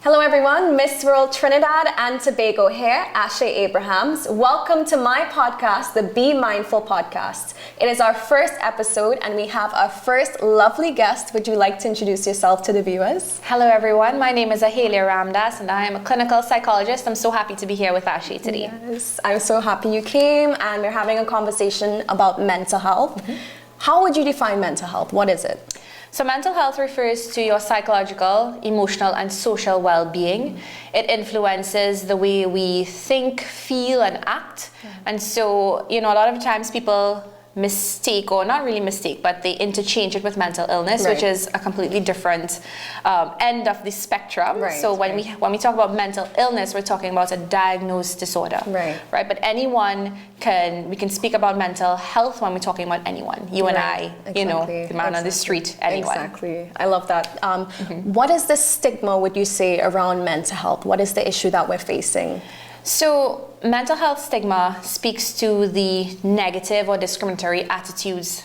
Hello everyone, Miss World Trinidad and Tobago here, Ashalia Abrahams. Welcome to my podcast, the Be Mindful Podcast. It is our first episode and we have our first lovely guest. Would you like to introduce yourself to the viewers? Hello everyone, my name is Ahhalia Ramdass and I am a clinical psychologist. I'm so happy to be here with Ashalia today. Yes, I'm so happy you came and we're having a conversation about mental health. How would you define mental health? What is it? So mental health refers to your psychological, emotional, and social well-being. It influences the way we think, feel, and act. And so, a lot of times people mistake, or not really mistake, but they interchange it with mental illness, which is a completely different end of the spectrum. So when we talk about mental illness, we're talking about a diagnosed disorder. Right? But we can speak about mental health when we're talking about anyone. You and I, the man on the street, anyone. Exactly. I love that. What is the stigma, would you say, around mental health? What is the issue that we're facing? So mental health stigma speaks to the negative or discriminatory attitudes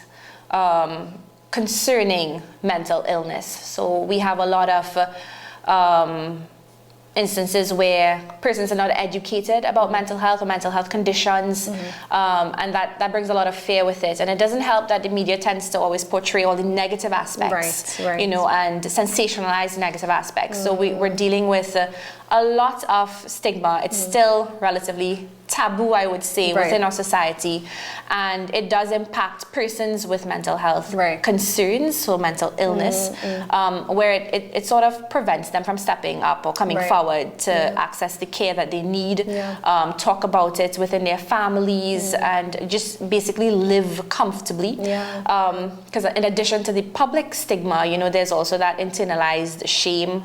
concerning mental illness. So we have a lot of instances where persons are not educated about mental health or mental health conditions, and that brings a lot of fear with it. And it doesn't help that the media tends to always portray all the negative aspects, and sensationalize negative aspects. So we're dealing with a lot of stigma. It's still relatively taboo, I would say, within our society, and it does impact persons with mental health concerns, so mental illness, where it sort of prevents them from stepping up or coming forward to access the care that they need, talk about it within their families, and just basically live comfortably. Because in addition to the public stigma, there's also that internalized shame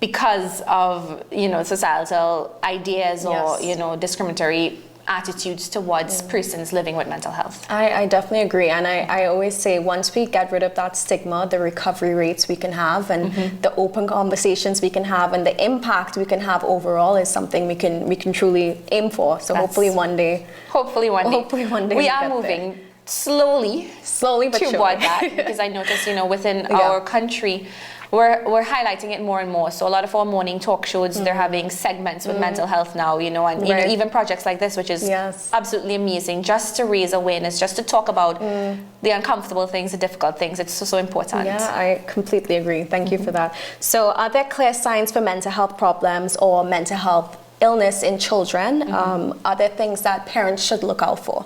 because of societal ideas or discriminatory attitudes towards persons living with mental health. I definitely agree, and I always say once we get rid of that stigma, the recovery rates we can have and the open conversations we can have and the impact we can have overall is something we can truly aim for. So hopefully one day we are moving slowly but toward that, because I notice within our country we're highlighting it more and more. So a lot of our morning talk shows, they're having segments with mental health now, and even projects like this, which is absolutely amazing, just to raise awareness, just to talk about the uncomfortable things, the difficult things. It's so important. Yeah, I completely agree. Thank you for that. So are there clear signs for mental health problems or mental health illness in children? Are there things that parents should look out for?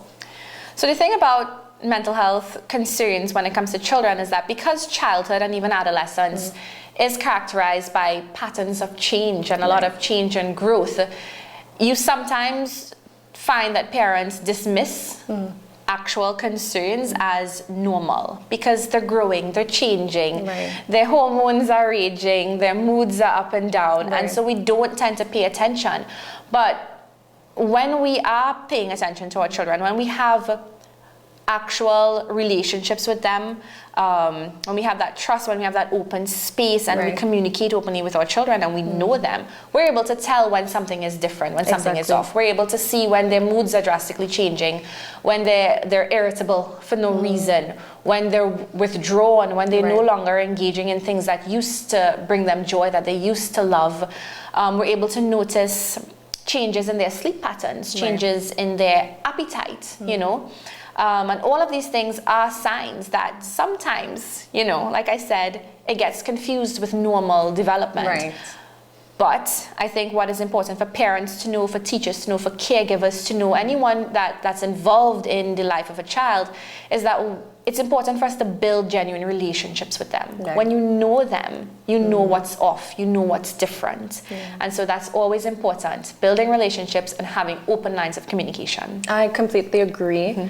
So the thing about mental health concerns when it comes to children is that because childhood and even adolescence is characterized by patterns of change and a lot of change and growth, you sometimes find that parents dismiss actual concerns as normal because they're growing, they're changing, their hormones are raging, their moods are up and down, and so we don't tend to pay attention. But when we are paying attention to our children, when we have actual relationships with them, when we have that trust, when we have that open space and we communicate openly with our children and we know them, we're able to tell when something is different, when something is off. We're able to see when their moods are drastically changing, when they're irritable for no reason, when they're withdrawn, when they're no longer engaging in things that used to bring them joy, that they used to love. We're able to notice changes in their sleep patterns, changes in their appetite, and all of these things are signs that sometimes, like I said, it gets confused with normal development. But I think what is important for parents to know, for teachers to know, for caregivers to know, anyone that's involved in the life of a child, is that it's important for us to build genuine relationships with them. When you know them, you know what's off, you know what's different. And so that's always important, building relationships and having open lines of communication. I completely agree.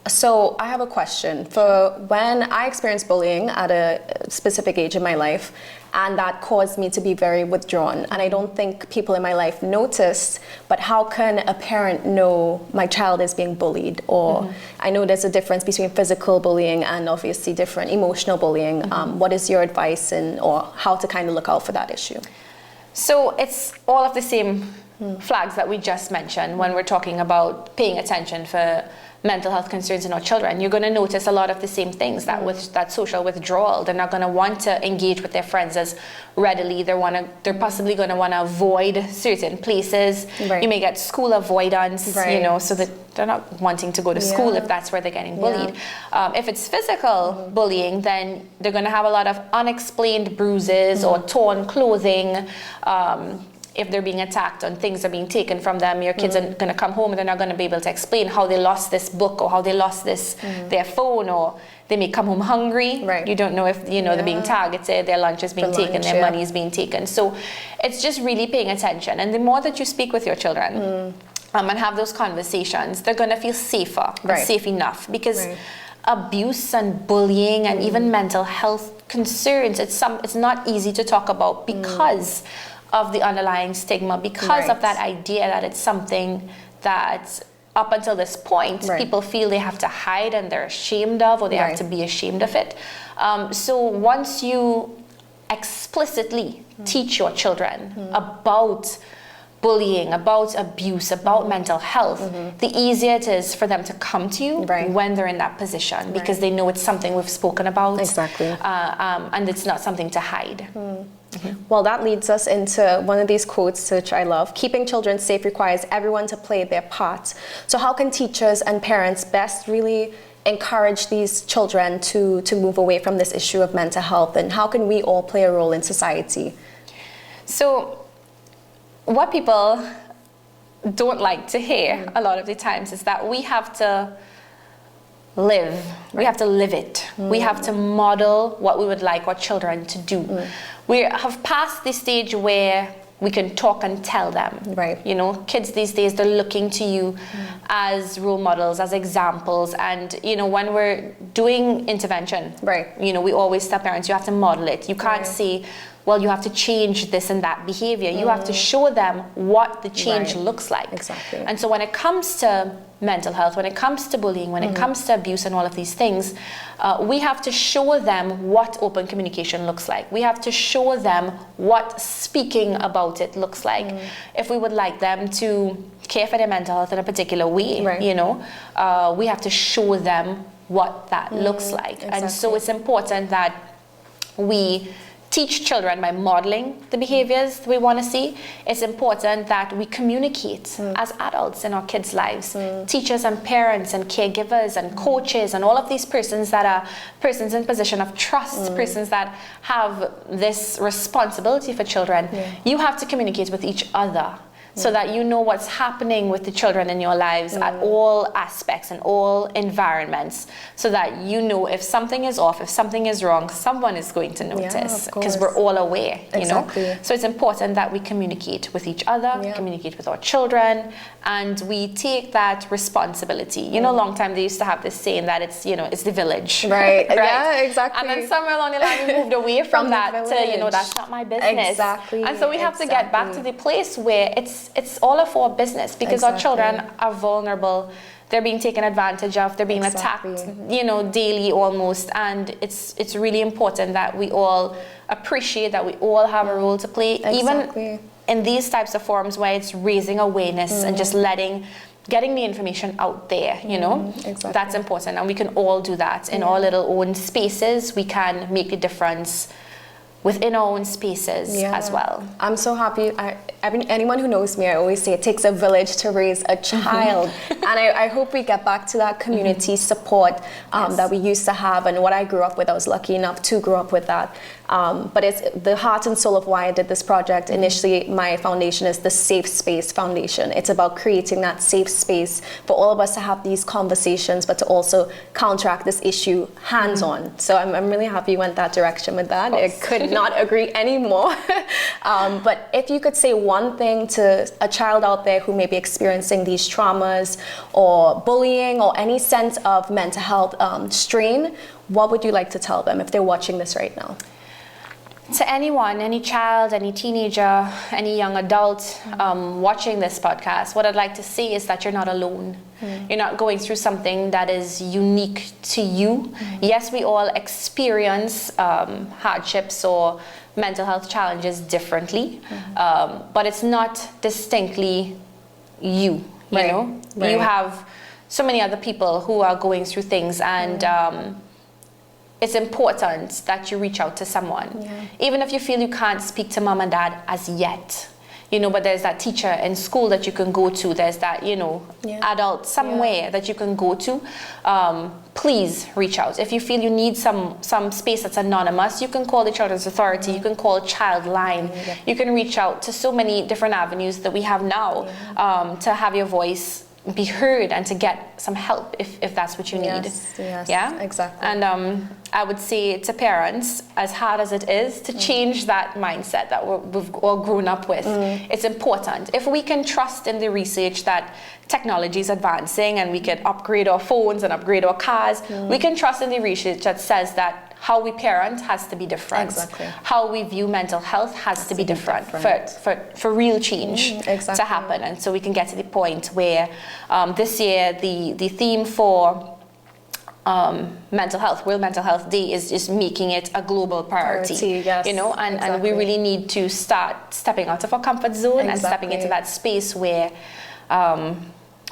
So I have a question. For when I experienced bullying at a specific age in my life, and that caused me to be very withdrawn, and I don't think people in my life noticed, but how can a parent know my child is being bullied? Or I know there's a difference between physical bullying and obviously different emotional bullying. What is your advice or how to kind of look out for that issue? So it's all of the same flags that we just mentioned when we're talking about paying attention for mental health concerns in our children, you're going to notice a lot of the same things, that with that social withdrawal. They're not going to want to engage with their friends as readily. They're possibly going to want to avoid certain places. You may get school avoidance, you know, so that they're not wanting to go to school if that's where they're getting bullied. If it's physical bullying, then they're going to have a lot of unexplained bruises or torn clothing. If they're being attacked and things are being taken from them, your kids are going to come home and they're not going to be able to explain how they lost this book or how they lost this their phone, or they may come home hungry. You don't know if, you know, they're being targeted, their lunch is being taken, their money is being taken. So it's just really paying attention. And the more that you speak with your children and have those conversations, they're going to feel safer, and safe enough, because abuse and bullying and even mental health concerns, it's not easy to talk about because of the underlying stigma, because of that idea that it's something that up until this point people feel they have to hide and they're ashamed of, or they have to be ashamed of it. So once you explicitly teach your children about bullying, about abuse, about mental health, the easier it is for them to come to you when they're in that position, because they know it's something we've spoken about. And it's not something to hide. Well, that leads us into one of these quotes which I love. Keeping children safe requires everyone to play their part. So how can teachers and parents best really encourage these children to move away from this issue of mental health, and how can we all play a role in society? So what people don't like to hear a lot of the times is that we have to live. We have to live it. We have to model what we would like our children to do. We have passed the stage where we can talk and tell them. You know, kids these days, they're looking to you as role models, as examples. And, you know, when we're doing intervention, you know, we always tell parents, you have to model it. You can't say, well, you have to change this and that behavior. You have to show them what the change looks like. And so when it comes to mental health, when it comes to bullying, when it comes to abuse and all of these things, we have to show them what open communication looks like. We have to show them what speaking about it looks like. If we would like them to care for their mental health in a particular way, you know, we have to show them what that looks like. And so it's important that we teach children by modeling the behaviors we want to see. It's important that we communicate as adults in our kids' lives. Teachers and parents and caregivers and coaches and all of these persons that are persons in position of trust, persons that have this responsibility for children. You have to communicate with each other, so that you know what's happening with the children in your lives at all aspects and all environments, so that you know if something is off, if something is wrong, someone is going to notice, because we're all aware, you know. So it's important that we communicate with each other, communicate with our children, and we take that responsibility. You know, a long time they used to have this saying that it's, you know, it's the village. Yeah, exactly. And then somewhere along the line we moved away from that to, you know, that's not my business. And so we have to get back to the place where it's all of our business, because our children are vulnerable. They're being taken advantage of. They're being attacked, you know, daily almost. And it's really important that we all appreciate that we all have a role to play, even in these types of forums where it's raising awareness and just getting the information out there, you know. That's important, and we can all do that in our little own spaces. We can make a difference within our own spaces as well. I'm so happy. Anyone who knows me, I always say it takes a village to raise a child. And I hope we get back to that community support that we used to have, and what I grew up with. I was lucky enough to grow up with that. But it's the heart and soul of why I did this project. Initially, my foundation is the Safe Space Foundation. It's about creating that safe space for all of us to have these conversations, but to also counteract this issue hands-on. So I'm really happy you went that direction with that. I could not agree anymore. But if you could say one thing to a child out there who may be experiencing these traumas or bullying or any sense of mental health strain, what would you like to tell them if they're watching this right now? To anyone, any child, any teenager, any young adult watching this podcast, what I'd like to say is that you're not alone. You're not going through something that is unique to you. Yes, we all experience hardships or mental health challenges differently, but it's not distinctly you, you know? You have so many other people who are going through things, and it's important that you reach out to someone. Even if you feel you can't speak to mom and dad as yet, you know, but there's that teacher in school that you can go to. There's that, you know, adult somewhere that you can go to. Please reach out. If you feel you need some space that's anonymous, you can call the Children's Authority. You can call ChildLine. You can reach out to so many different avenues that we have now to have your voice be heard and to get some help if that's what you need. Yes, exactly. And I would say to parents, as hard as it is, to change that mindset that we've all grown up with. It's important. If we can trust in the research that technology is advancing and we can upgrade our phones and upgrade our cars, we can trust in the research that says that how we parent has to be different. Exactly. How we view mental health has to be different for real change to happen. And so we can get to the point where this year the theme for mental health, World Mental Health Day, is just making it a global priority. You know, and we really need to start stepping out of our comfort zone and stepping into that space where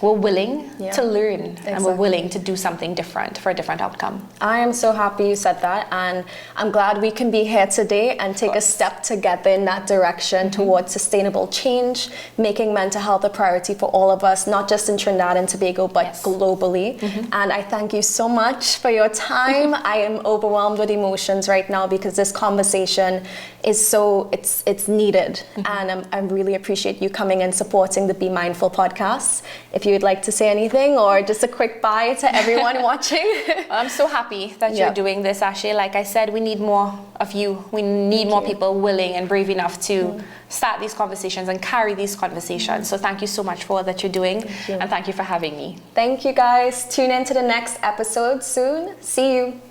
we're willing to learn and we're willing to do something different for a different outcome. I am so happy you said that, and I'm glad we can be here today and take a step together in that direction towards sustainable change, making mental health a priority for all of us, not just in Trinidad and Tobago, but globally. And I thank you so much for your time. I am overwhelmed with emotions right now because this conversation is so, it's needed. And I really appreciate you coming and supporting the Be Mindful podcast. If you would like to say anything or just a quick bye to everyone watching. I'm so happy that you're doing this, Ahhalia. Like I said, we need more of you. We need more people willing and brave enough to start these conversations and carry these conversations. So thank you so much for all that you're doing. And thank you for having me. Thank you, guys. Tune in to the next episode soon. See you.